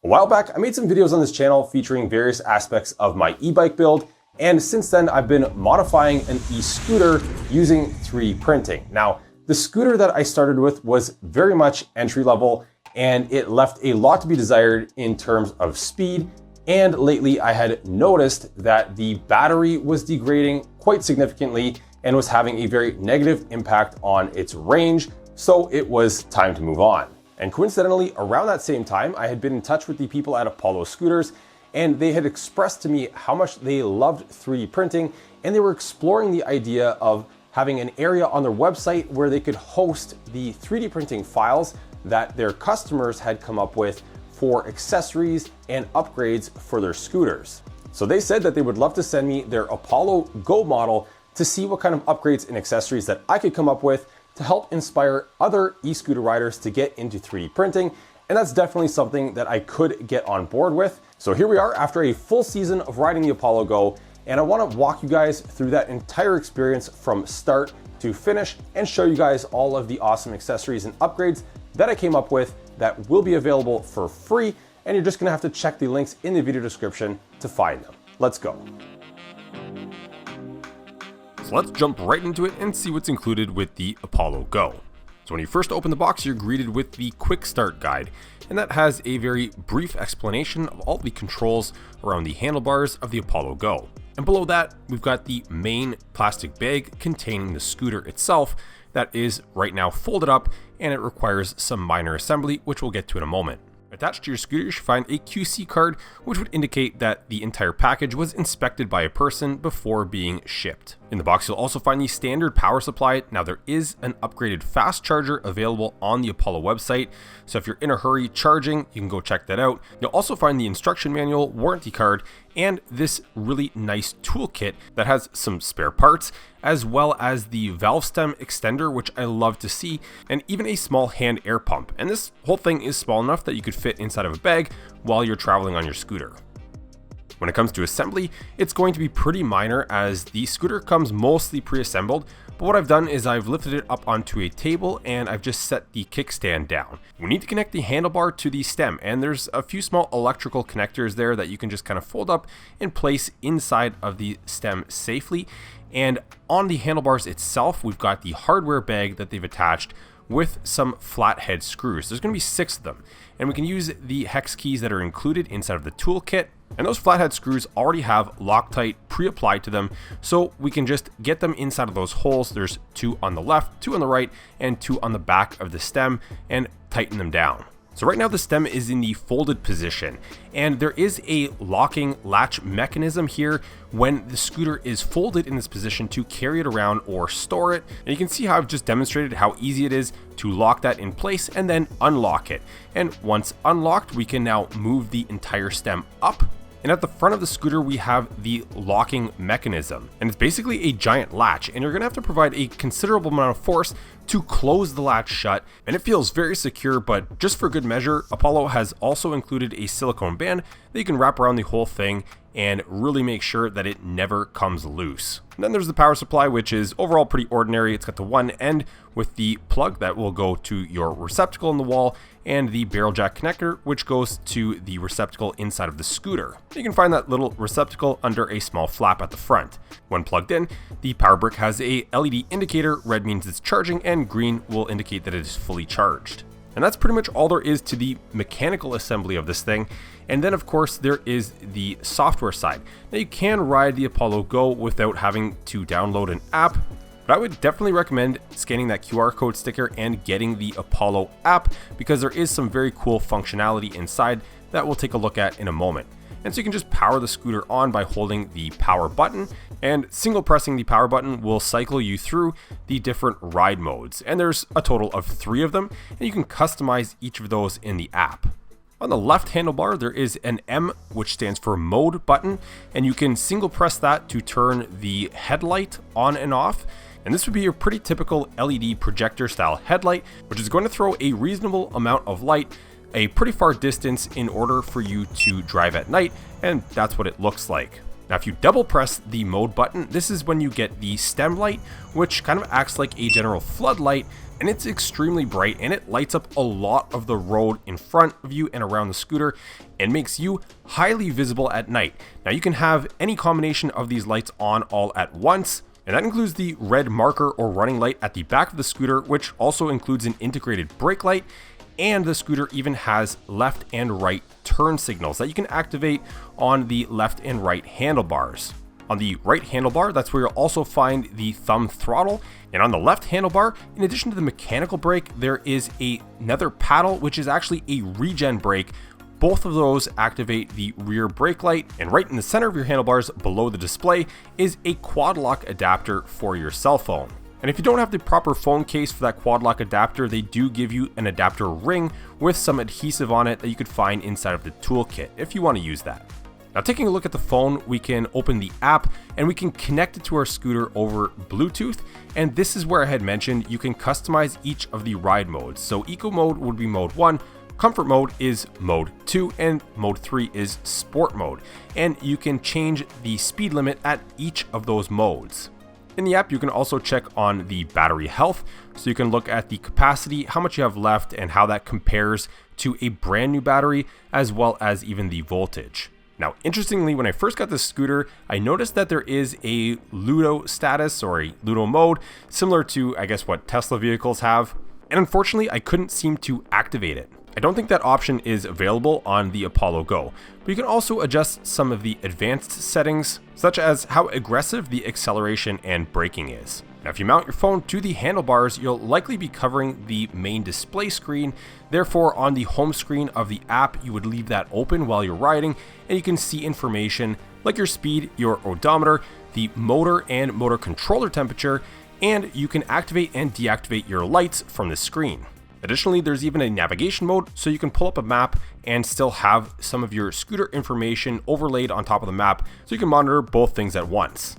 A while back, I made some videos on this channel featuring various aspects of my e-bike build, and since then I've been modifying an e-scooter using 3D printing. Now, the scooter that I started with was very much entry level, and it left a lot to be desired in terms of speed, and lately I had noticed that the battery was degrading quite significantly and was having a very negative impact on its range, so it was time to move on. And coincidentally, around that same time, I had been in touch with the people at Apollo Scooters, and they had expressed to me how much they loved 3D printing, and they were exploring the idea of having an area on their website where they could host the 3D printing files that their customers had come up with for accessories and upgrades for their scooters. So they said that they would love to send me their Apollo Go model to see what kind of upgrades and accessories that I could come up with to help inspire other e-scooter riders to get into 3D printing. And that's definitely something that I could get on board with. So here we are after a full season of riding the Apollo Go, and I want to walk you guys through that entire experience from start to finish and show you guys all of the awesome accessories and upgrades that I came up with that will be available for free, and you're just gonna have to check the links in the video description to find them. Let's go. So let's jump right into it and see what's included with the Apollo Go. So when you first open the box, you're greeted with the quick start guide, and that has a very brief explanation of all the controls around the handlebars of the Apollo Go. And below that, we've got the main plastic bag containing the scooter itself that is right now folded up, and it requires some minor assembly, which we'll get to in a moment. Attached to your scooter, you should find a QC card, which would indicate that the entire package was inspected by a person before being shipped. In the box, you'll also find the standard power supply. Now, there is an upgraded fast charger available on the Apollo website, so if you're in a hurry charging, you can go check that out. You'll also find the instruction manual, warranty card, and this really nice toolkit that has some spare parts, as well as the valve stem extender, which I love to see, and even a small hand air pump. And this whole thing is small enough that you could fit inside of a bag while you're traveling on your scooter. When it comes to assembly, it's going to be pretty minor as the scooter comes mostly pre-assembled, but what I've done is I've lifted it up onto a table and I've just set the kickstand down. We need to connect the handlebar to the stem, and there's a few small electrical connectors there that you can just kind of fold up and place inside of the stem safely. And on the handlebars itself, we've got the hardware bag that they've attached with some flathead screws. There's going to be 6 of them, and we can use the hex keys that are included inside of the toolkit. And those flathead screws already have Loctite pre-applied to them, so we can just get them inside of those holes. There's 2 on the left, 2 on the right, and 2 on the back of the stem, and tighten them down. So right now the stem is in the folded position, and there is a locking latch mechanism here when the scooter is folded in this position to carry it around or store it. And you can see how I've just demonstrated how easy it is to lock that in place and then unlock it. And once unlocked, we can now move the entire stem up. And at the front of the scooter, we have the locking mechanism, and it's basically a giant latch, and you're gonna have to provide a considerable amount of force to close the latch shut, and it feels very secure. But just for good measure, Apollo has also included a silicone band that you can wrap around the whole thing and really make sure that it never comes loose. And then there's the power supply, which is overall pretty ordinary. It's got the one end with the plug that will go to your receptacle in the wall, and the barrel jack connector, which goes to the receptacle inside of the scooter. You can find that little receptacle under a small flap at the front. When plugged in, the power brick has a LED indicator. Red means it's charging, and green will indicate that it is fully charged. And that's pretty much all there is to the mechanical assembly of this thing. And then of course there is the software side. Now you can ride the Apollo Go without having to download an app, but I would definitely recommend scanning that QR code sticker and getting the Apollo app, because there is some very cool functionality inside that we'll take a look at in a moment. And so you can just power the scooter on by holding the power button, and single pressing the power button will cycle you through the different ride modes. And there's a total of 3 of them, and you can customize each of those in the app. On the left handlebar, there is an M, which stands for mode button, and you can single press that to turn the headlight on and off. And this would be your pretty typical LED projector style headlight, which is going to throw a reasonable amount of light a pretty far distance in order for you to drive at night, and that's what it looks like. Now if you double press the mode button, this is when you get the stem light, which kind of acts like a general floodlight, and it's extremely bright and it lights up a lot of the road in front of you and around the scooter and makes you highly visible at night. Now you can have any combination of these lights on all at once, and that includes the red marker or running light at the back of the scooter, which also includes an integrated brake light, and the scooter even has left and right turn signals that you can activate on the left and right handlebars. On the right handlebar, that's where you'll also find the thumb throttle, and on the left handlebar, in addition to the mechanical brake, there is another paddle, which is actually a regen brake. Both of those activate the rear brake light, and right in the center of your handlebars below the display is a quad lock adapter for your cell phone. And if you don't have the proper phone case for that quad lock adapter, they do give you an adapter ring with some adhesive on it that you could find inside of the toolkit if you want to use that. Now taking a look at the phone, we can open the app and we can connect it to our scooter over Bluetooth. And this is where I had mentioned you can customize each of the ride modes. So Eco mode would be mode 1, Comfort mode is mode 2, and mode 3 is Sport mode. And you can change the speed limit at each of those modes. In the app, you can also check on the battery health, so you can look at the capacity, how much you have left, and how that compares to a brand new battery, as well as even the voltage. Now, interestingly, when I first got this scooter, I noticed that there is a Ludo status, or a Ludo mode, similar to, I guess, what Tesla vehicles have, and unfortunately, I couldn't seem to activate it. I don't think that option is available on the Apollo Go, but you can also adjust some of the advanced settings, such as how aggressive the acceleration and braking is. Now, if you mount your phone to the handlebars, you'll likely be covering the main display screen. Therefore, on the home screen of the app, you would leave that open while you're riding, and you can see information like your speed, your odometer, the motor and motor controller temperature, and you can activate and deactivate your lights from the screen. Additionally, there's even a navigation mode, so you can pull up a map and still have some of your scooter information overlaid on top of the map, so you can monitor both things at once.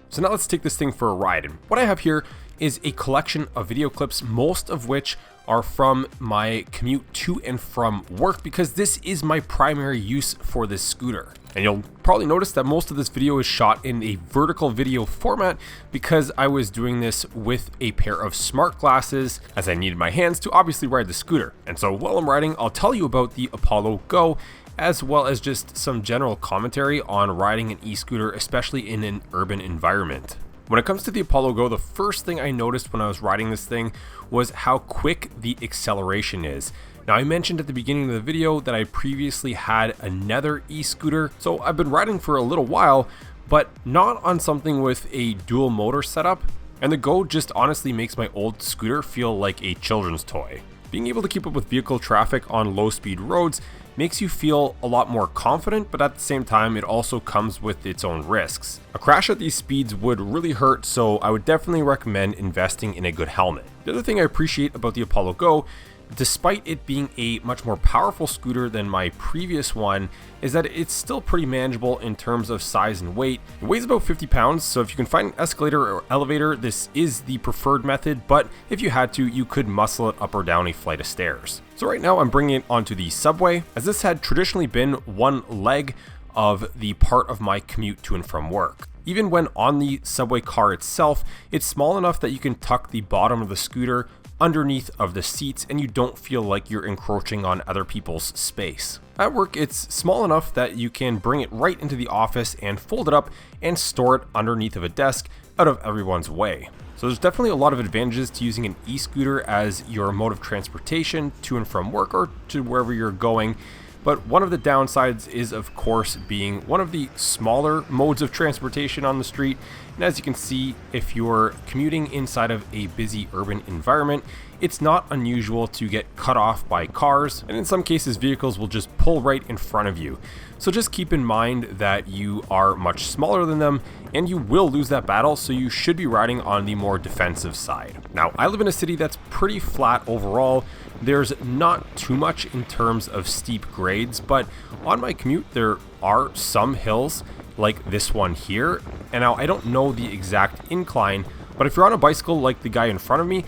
So now let's take this thing for a ride. And what I have here is a collection of video clips, most of which are from my commute to and from work, because this is my primary use for this scooter. And you'll probably notice that most of this video is shot in a vertical video format because I was doing this with a pair of smart glasses, as I needed my hands to obviously ride the scooter. And so while I'm riding, I'll tell you about the Apollo Go, as well as just some general commentary on riding an e-scooter, especially in an urban environment. When it comes to the Apollo Go, the first thing I noticed when I was riding this thing was how quick the acceleration is. Now, I mentioned at the beginning of the video that I previously had another e-scooter, so I've been riding for a little while, but not on something with a dual motor setup, and the Go just honestly makes my old scooter feel like a children's toy. Being able to keep up with vehicle traffic on low-speed roads makes you feel a lot more confident, but at the same time, it also comes with its own risks. A crash at these speeds would really hurt, so I would definitely recommend investing in a good helmet. The other thing I appreciate about the Apollo Go, despite it being a much more powerful scooter than my previous one, is that it's still pretty manageable in terms of size and weight. It weighs about 50 pounds, so if you can find an escalator or elevator, this is the preferred method, but if you had to, you could muscle it up or down a flight of stairs. So right now I'm bringing it onto the subway, as this had traditionally been one leg of the part of my commute to and from work. Even when on the subway car itself, it's small enough that you can tuck the bottom of the scooter underneath of the seats and you don't feel like you're encroaching on other people's space. At work, it's small enough that you can bring it right into the office and fold it up and store it underneath of a desk out of everyone's way. So there's definitely a lot of advantages to using an e-scooter as your mode of transportation to and from work or to wherever you're going. But one of the downsides is, of course, being one of the smaller modes of transportation on the street. And as you can see, if you're commuting inside of a busy urban environment, it's not unusual to get cut off by cars, and in some cases vehicles will just pull right in front of you. So just keep in mind that you are much smaller than them and you will lose that battle, so you should be riding on the more defensive side. Now, I live in a city that's pretty flat overall. There's not too much in terms of steep grades, but on my commute there are some hills like this one here. And now I don't know the exact incline, but if you're on a bicycle like the guy in front of me,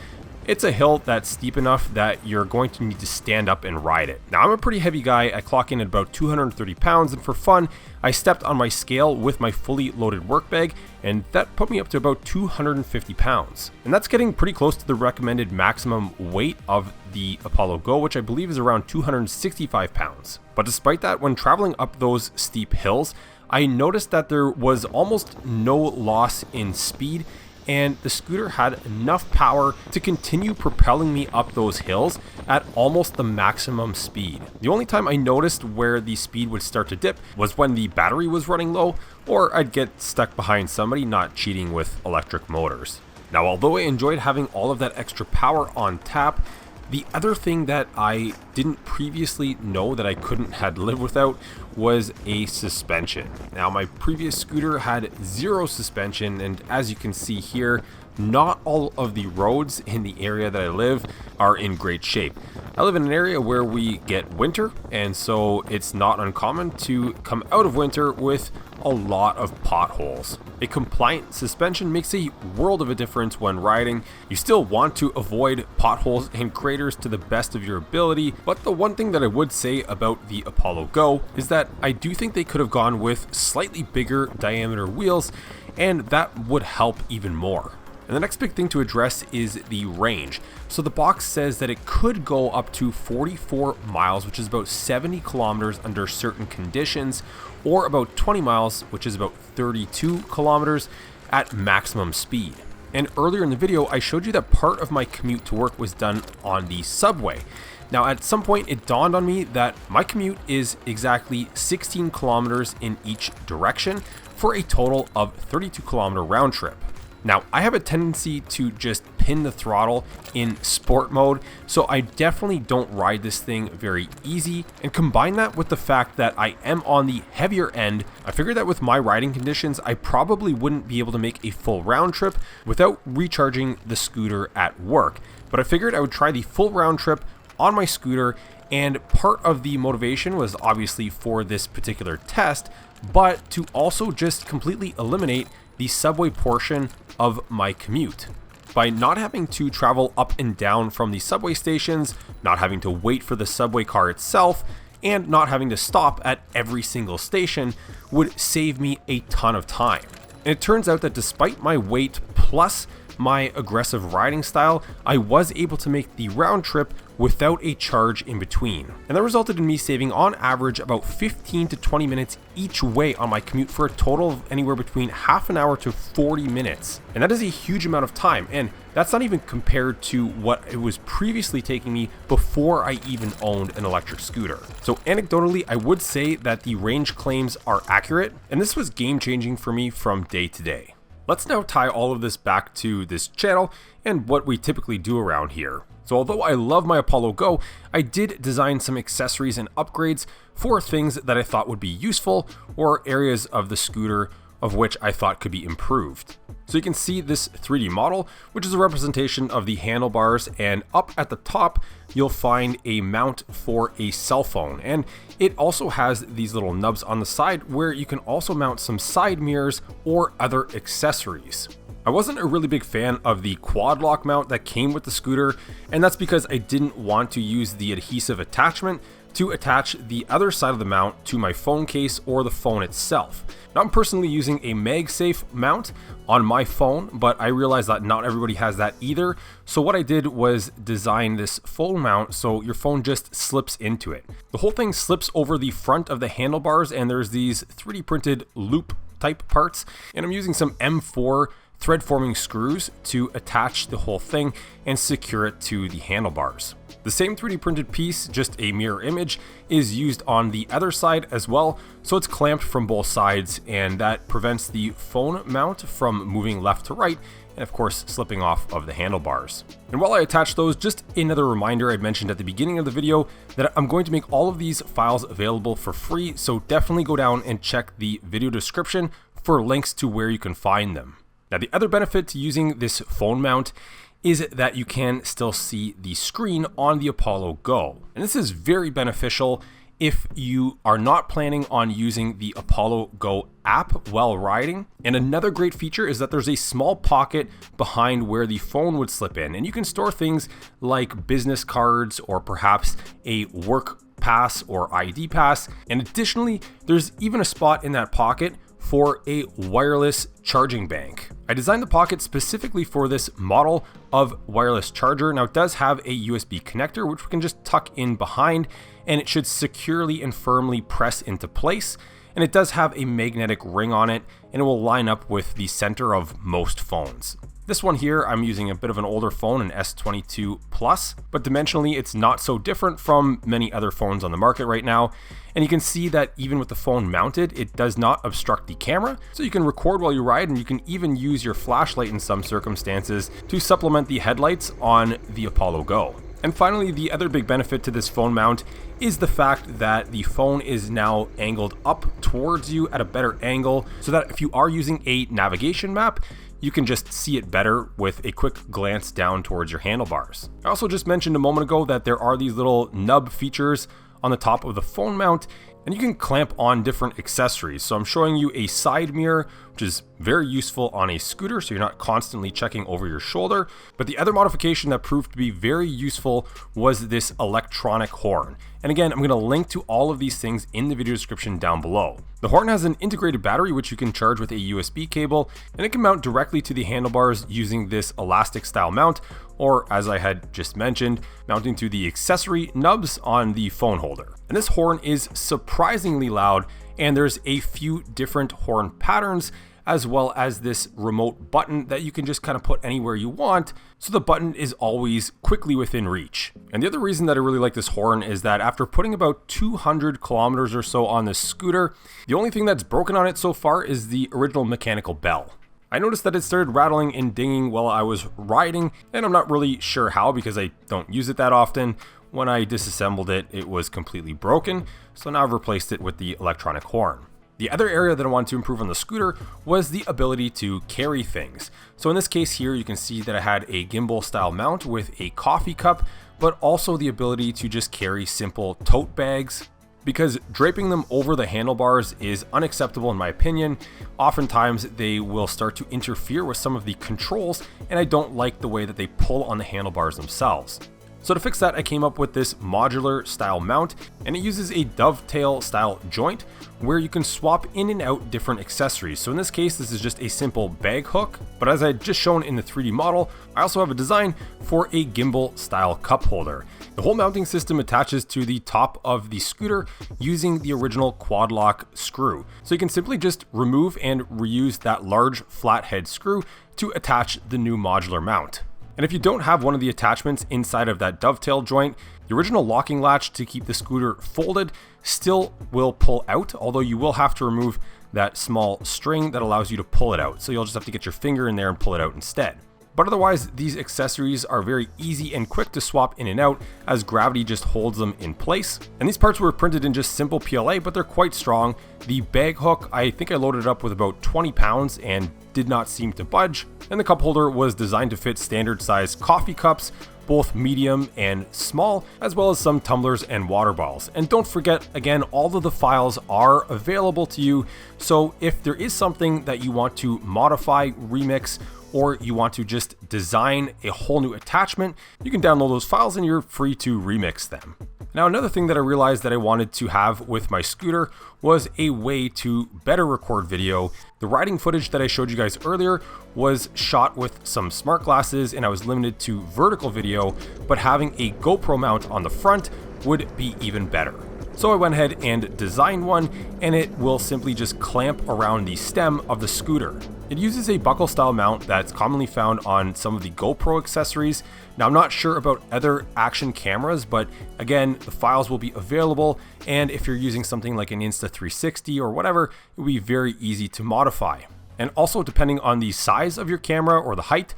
it's a hill that's steep enough that you're going to need to stand up and ride it. Now, I'm a pretty heavy guy. I clock in at about 230 pounds, and for fun, I stepped on my scale with my fully loaded work bag, and that put me up to about 250 pounds. And that's getting pretty close to the recommended maximum weight of the Apollo Go, which I believe is around 265 pounds. But despite that, when traveling up those steep hills, I noticed that there was almost no loss in speed, and the scooter had enough power to continue propelling me up those hills at almost the maximum speed. The only time I noticed where the speed would start to dip was when the battery was running low, or I'd get stuck behind somebody not cheating with electric motors. Now, although I enjoyed having all of that extra power on tap, the other thing that I didn't previously know that I couldn't had live without was a suspension. Now, my previous scooter had zero suspension, and as you can see here, not all of the roads in the area that I live are in great shape. I live in an area where we get winter, and so it's not uncommon to come out of winter with a lot of potholes. A compliant suspension makes a world of a difference when riding. You still want to avoid potholes and craters to the best of your ability, but the one thing that I would say about the Apollo Go is that I do think they could have gone with slightly bigger diameter wheels, and that would help even more. And the next big thing to address is the range. So the box says that it could go up to 44 miles, which is about 70 kilometers under certain conditions, or about 20 miles, which is about 32 kilometers at maximum speed. And earlier in the video, I showed you that part of my commute to work was done on the subway. Now, at some point, it dawned on me that my commute is exactly 16 kilometers in each direction for a total of 32 kilometer round trip. Now, I have a tendency to just pin the throttle in sport mode, so I definitely don't ride this thing very easy. And combine that with the fact that I am on the heavier end, I figured that with my riding conditions, I probably wouldn't be able to make a full round trip without recharging the scooter at work. But I figured I would try the full round trip on my scooter, and part of the motivation was obviously for this particular test, but to also just completely eliminate the subway portion of my commute. By not having to travel up and down from the subway stations, not having to wait for the subway car itself, and not having to stop at every single station would save me a ton of time. And it turns out that despite my weight plus my aggressive riding style, I was able to make the round trip without a charge in between. And that resulted in me saving on average about 15 to 20 minutes each way on my commute for a total of anywhere between half an hour to 40 minutes. And that is a huge amount of time. And that's not even compared to what it was previously taking me before I even owned an electric scooter. So anecdotally, I would say that the range claims are accurate, and this was game changing for me from day to day. Let's now tie all of this back to this channel and what we typically do around here. So although I love my Apollo Go, I did design some accessories and upgrades for things that I thought would be useful or areas of the scooter of which I thought could be improved. So you can see this 3D model, which is a representation of the handlebars, and up at the top, you'll find a mount for a cell phone. And it also has these little nubs on the side where you can also mount some side mirrors or other accessories. I wasn't a really big fan of the quad lock mount that came with the scooter, and that's because I didn't want to use the adhesive attachment to attach the other side of the mount to my phone case or the phone itself. Now, I'm personally using a MagSafe mount on my phone, but I realized that not everybody has that either. So what I did was design this phone mount so your phone just slips into it. The whole thing slips over the front of the handlebars, and there's these 3D printed loop type parts, and I'm using some M4 thread forming screws to attach the whole thing and secure it to the handlebars. The same 3D printed piece, just a mirror image, is used on the other side as well, so it's clamped from both sides, and that prevents the phone mount from moving left to right and of course slipping off of the handlebars. And while I attach those, just another reminder I mentioned at the beginning of the video that I'm going to make all of these files available for free, so definitely go down and check the video description for links to where you can find them. Now, the other benefit to using this phone mount is that you can still see the screen on the Apollo Go. And this is very beneficial if you are not planning on using the Apollo Go app while riding. And another great feature is that there's a small pocket behind where the phone would slip in, and you can store things like business cards or perhaps a work pass or ID pass. And additionally, there's even a spot in that pocket for a wireless charging bank. I designed the pocket specifically for this model of wireless charger. Now it does have a USB connector, which we can just tuck in behind, and it should securely and firmly press into place. And it does have a magnetic ring on it, and it will line up with the center of most phones. This one here, I'm using a bit of an older phone, an S22 Plus, but dimensionally it's not so different from many other phones on the market right now. And you can see that even with the phone mounted, it does not obstruct the camera. So you can record while you ride, and you can even use your flashlight in some circumstances to supplement the headlights on the Apollo Go. And finally, the other big benefit to this phone mount is the fact that the phone is now angled up towards you at a better angle, so that if you are using a navigation map, you can just see it better with a quick glance down towards your handlebars. I also just mentioned a moment ago that there are these little nub features on the top of the phone mount, and you can clamp on different accessories. So I'm showing you a side mirror, which is very useful on a scooter, so you're not constantly checking over your shoulder. But the other modification that proved to be very useful was this electronic horn. And again, I'm going to link to all of these things in the video description down below. The horn has an integrated battery, which you can charge with a USB cable, and it can mount directly to the handlebars using this elastic style mount, or as I had just mentioned, mounting to the accessory nubs on the phone holder. And this horn is surprisingly loud, and there's a few different horn patterns, as well as this remote button that you can just kind of put anywhere you want, so the button is always quickly within reach. And the other reason that I really like this horn is that after putting about 200 kilometers or so on this scooter, the only thing that's broken on it so far is the original mechanical bell. I noticed that it started rattling and dinging while I was riding, and I'm not really sure how because I don't use it that often. When I disassembled it, it was completely broken, so now I've replaced it with the electronic horn. The other area that I wanted to improve on the scooter was the ability to carry things. So in this case here, you can see that I had a gimbal style mount with a coffee cup, but also the ability to just carry simple tote bags, because draping them over the handlebars is unacceptable in my opinion. Oftentimes they will start to interfere with some of the controls, and I don't like the way that they pull on the handlebars themselves. So to fix that, I came up with this modular style mount, and it uses a dovetail style joint where you can swap in and out different accessories. So in this case, this is just a simple bag hook, but as I had just shown in the 3D model, I also have a design for a gimbal style cup holder. The whole mounting system attaches to the top of the scooter using the original quad lock screw. So you can simply just remove and reuse that large flathead screw to attach the new modular mount. And if you don't have one of the attachments inside of that dovetail joint, the original locking latch to keep the scooter folded still will pull out, although you will have to remove that small string that allows you to pull it out. So you'll just have to get your finger in there and pull it out instead. But otherwise, these accessories are very easy and quick to swap in and out as gravity just holds them in place. And these parts were printed in just simple PLA, but they're quite strong. The bag hook, I think I loaded it up with about 20 pounds and did not seem to budge. And the cup holder was designed to fit standard size coffee cups, both medium and small, as well as some tumblers and water bottles. And don't forget, again, all of the files are available to you. So if there is something that you want to modify, remix, or you want to just design a whole new attachment, you can download those files and you're free to remix them. Now, another thing that I realized that I wanted to have with my scooter was a way to better record video. The riding footage that I showed you guys earlier was shot with some smart glasses and I was limited to vertical video, but having a GoPro mount on the front would be even better. So I went ahead and designed one, and it will simply just clamp around the stem of the scooter. It uses a buckle style mount that's commonly found on some of the GoPro accessories. Now I'm not sure about other action cameras, but again, the files will be available, and if you're using something like an Insta360 or whatever, it will be very easy to modify. And also, depending on the size of your camera or the height,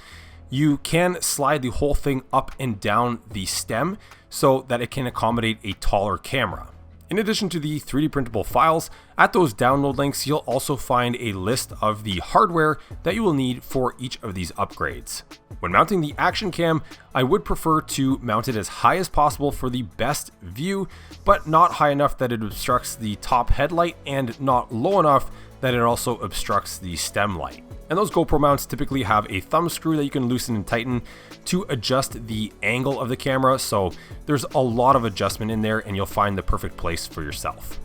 you can slide the whole thing up and down the stem so that it can accommodate a taller camera. In addition to the 3D printable files, at those download links, you'll also find a list of the hardware that you will need for each of these upgrades. When mounting the action cam, I would prefer to mount it as high as possible for the best view, but not high enough that it obstructs the top headlight and not low enough that it also obstructs the stem light. And those GoPro mounts typically have a thumb screw that you can loosen and tighten to adjust the angle of the camera, so there's a lot of adjustment in there and you'll find the perfect place for yourself.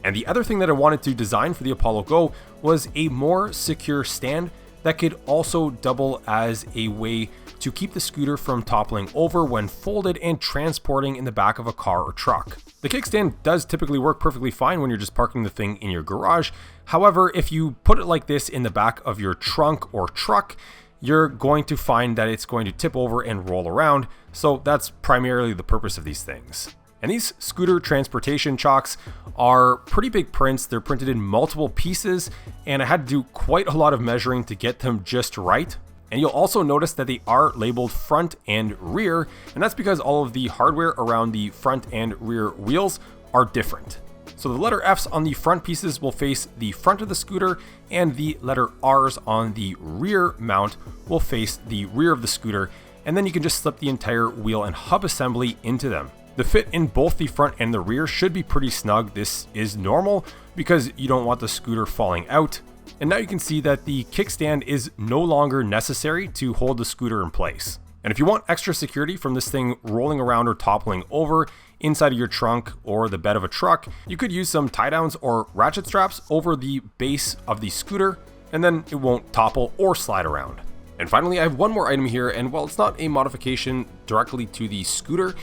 And the other thing that I wanted to design for the Apollo Go was a more secure stand that could also double as a way to keep the scooter from toppling over when folded and transporting in the back of a car or truck. The kickstand does typically work perfectly fine when you're just parking the thing in your garage. However, if you put it like this in the back of your trunk or truck, you're going to find that it's going to tip over and roll around. So that's primarily the purpose of these things. And these scooter transportation chocks are pretty big prints. They're printed in multiple pieces, and I had to do quite a lot of measuring to get them just right. And you'll also notice that they are labeled front and rear, and that's because all of the hardware around the front and rear wheels are different. So the letter F's on the front pieces will face the front of the scooter, and the letter R's on the rear mount will face the rear of the scooter, and then you can just slip the entire wheel and hub assembly into them. The fit in both the front and the rear should be pretty snug. This is normal because you don't want the scooter falling out. And now you can see that the kickstand is no longer necessary to hold the scooter in place. And if you want extra security from this thing rolling around or toppling over inside of your trunk or the bed of a truck, you could use some tie downs or ratchet straps over the base of the scooter, and then it won't topple or slide around. And finally, I have one more item here, and while it's not a modification directly to the scooter,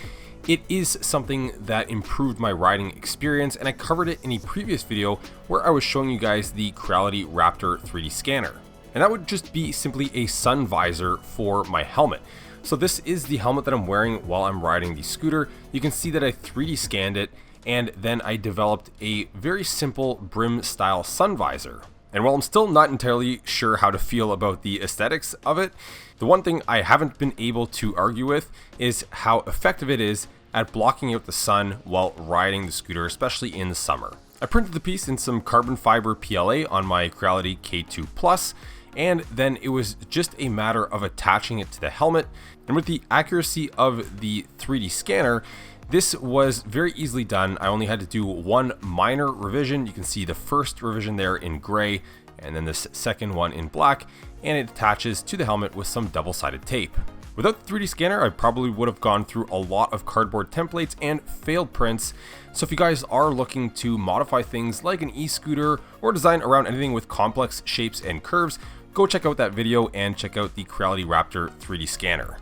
it is something that improved my riding experience, and I covered it in a previous video where I was showing you guys the Creality Raptor 3D scanner. And that would just be simply a sun visor for my helmet. So this is the helmet that I'm wearing while I'm riding the scooter. You can see that I 3D scanned it, and then I developed a very simple brim style sun visor. And while I'm still not entirely sure how to feel about the aesthetics of it, the one thing I haven't been able to argue with is how effective it is at blocking out the sun while riding the scooter, especially in the summer. I printed the piece in some carbon fiber PLA on my Creality K2 Plus, and then it was just a matter of attaching it to the helmet. And with the accuracy of the 3D scanner, this was very easily done. I only had to do one minor revision. You can see the first revision there in gray, and then the second one in black, and it attaches to the helmet with some double-sided tape. Without the 3D scanner, I probably would have gone through a lot of cardboard templates and failed prints. So if you guys are looking to modify things like an e-scooter or design around anything with complex shapes and curves, go check out that video and check out the Creality Raptor 3D scanner.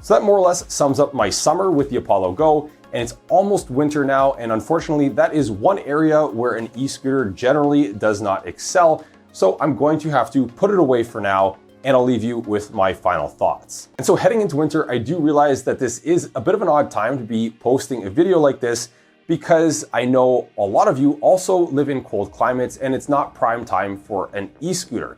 So that more or less sums up my summer with the Apollo Go, and it's almost winter now, and unfortunately that is one area where an e-scooter generally does not excel, so I'm going to have to put it away for now, and I'll leave you with my final thoughts. And so heading into winter, I do realize that this is a bit of an odd time to be posting a video like this, because I know a lot of you also live in cold climates and it's not prime time for an e-scooter.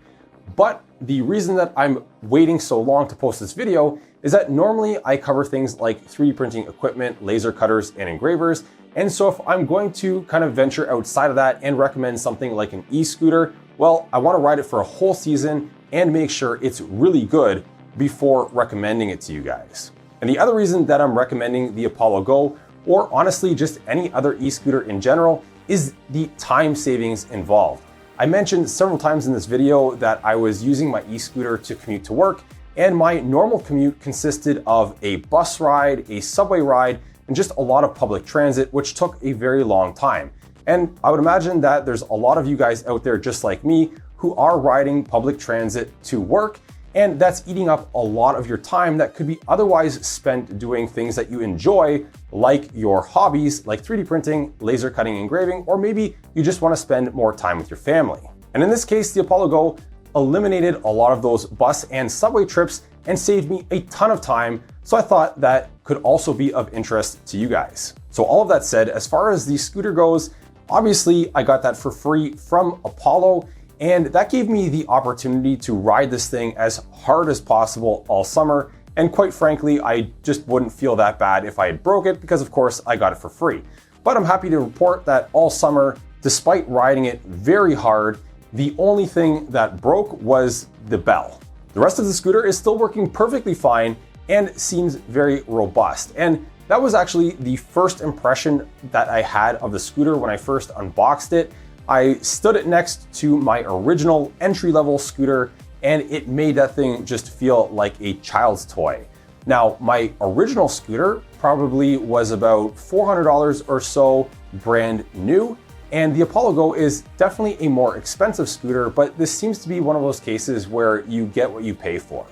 But the reason that I'm waiting so long to post this video is that normally I cover things like 3D printing equipment, laser cutters, and engravers. And so if I'm going to kind of venture outside of that and recommend something like an e-scooter, well, I want to ride it for a whole season and make sure it's really good before recommending it to you guys. And the other reason that I'm recommending the Apollo Go, or honestly just any other e-scooter in general, is the time savings involved. I mentioned several times in this video that I was using my e-scooter to commute to work, and my normal commute consisted of a bus ride, a subway ride, and just a lot of public transit, which took a very long time. And I would imagine that there's a lot of you guys out there just like me who are riding public transit to work, and that's eating up a lot of your time that could be otherwise spent doing things that you enjoy, like your hobbies, like 3D printing, laser cutting, engraving, or maybe you just want to spend more time with your family. And in this case, the Apollo Go eliminated a lot of those bus and subway trips and saved me a ton of time, so I thought that could also be of interest to you guys. So all of that said, as far as the scooter goes, obviously I got that for free from Apollo, and that gave me the opportunity to ride this thing as hard as possible all summer. And quite frankly, I just wouldn't feel that bad if I had broke it, because of course I got it for free. But I'm happy to report that all summer, despite riding it very hard, The only thing that broke was the bell. The rest of the scooter is still working perfectly fine and seems very robust. And that was actually the first impression that I had of the scooter when I first unboxed it. I stood it next to my original entry-level scooter, and it made that thing just feel like a child's toy. Now, my original scooter probably was about $400 or so brand new, and the Apollo Go is definitely a more expensive scooter, but this seems to be one of those cases where you get what you pay for.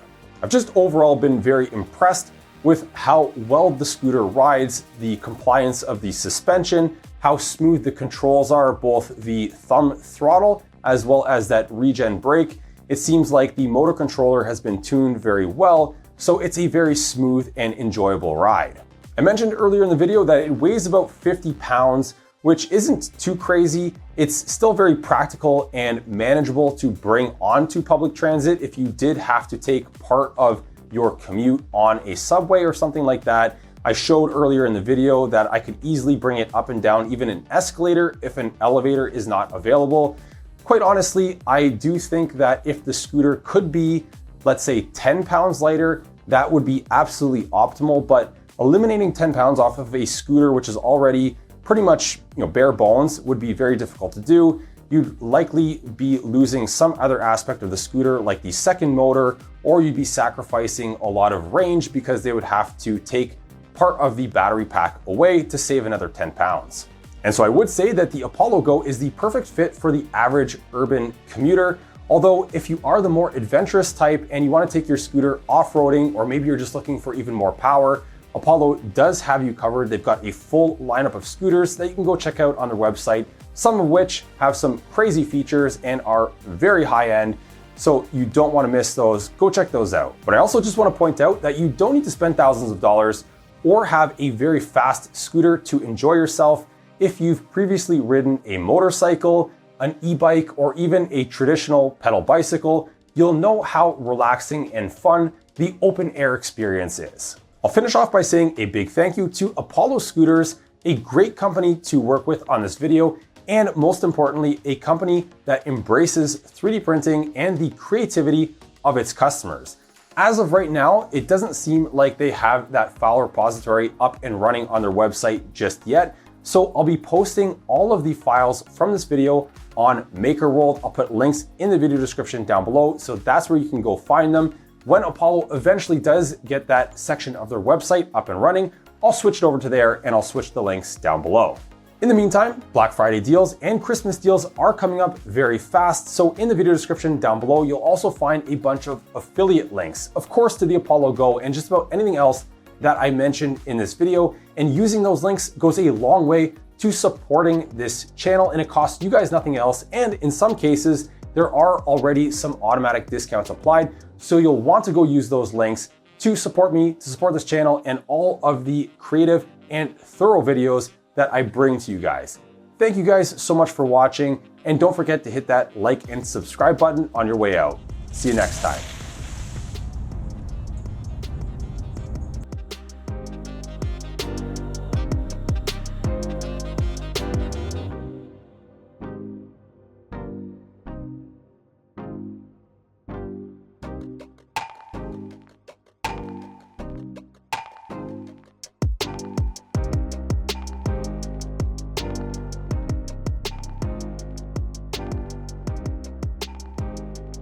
I've just overall been very impressed with how well the scooter rides, the compliance of the suspension, how smooth the controls are, both the thumb throttle as well as that regen brake. It seems like the motor controller has been tuned very well, so it's a very smooth and enjoyable ride. I mentioned earlier in the video that it weighs about 50 pounds, which isn't too crazy. It's still very practical and manageable to bring onto public transit if you did have to take part of your commute on a subway or something like that. I showed earlier in the video that I could easily bring it up and down even an escalator if an elevator is not available. Quite honestly, I do think that if the scooter could be, let's say 10 pounds lighter, that would be absolutely optimal, but eliminating 10 pounds off of a scooter, which is already pretty much bare bones, would be very difficult to do. You'd likely be losing some other aspect of the scooter, like the second motor, or you'd be sacrificing a lot of range because they would have to take part of the battery pack away to save another 10 pounds. And so I would say that the Apollo Go is the perfect fit for the average urban commuter. Although if you are the more adventurous type and you want to take your scooter off-roading, or maybe you're just looking for even more power, Apollo does have you covered. They've got a full lineup of scooters that you can go check out on their website, some of which have some crazy features and are very high-end. So you don't want to miss those. Go check those out. But I also just want to point out that you don't need to spend thousands of dollars or have a very fast scooter to enjoy yourself. If you've previously ridden a motorcycle, an e-bike, or even a traditional pedal bicycle, you'll know how relaxing and fun the open air experience is. I'll finish off by saying a big thank you to Apollo Scooters, a great company to work with on this video, and most importantly, a company that embraces 3D printing and the creativity of its customers. As of right now, it doesn't seem like they have that file repository up and running on their website just yet. So I'll be posting all of the files from this video on MakerWorld. I'll put links in the video description down below. So that's where you can go find them. When Apollo eventually does get that section of their website up and running, I'll switch it over to there and I'll switch the links down below. In the meantime, Black Friday deals and Christmas deals are coming up very fast. So in the video description down below, you'll also find a bunch of affiliate links, of course, to the Apollo Go and just about anything else that I mentioned in this video. And using those links goes a long way to supporting this channel, and it costs you guys nothing else. And in some cases, there are already some automatic discounts applied. So you'll want to go use those links to support me, to support this channel and all of the creative and thorough videos that I bring to you guys. Thank you guys so much for watching, and don't forget to hit that like and subscribe button on your way out. See you next time.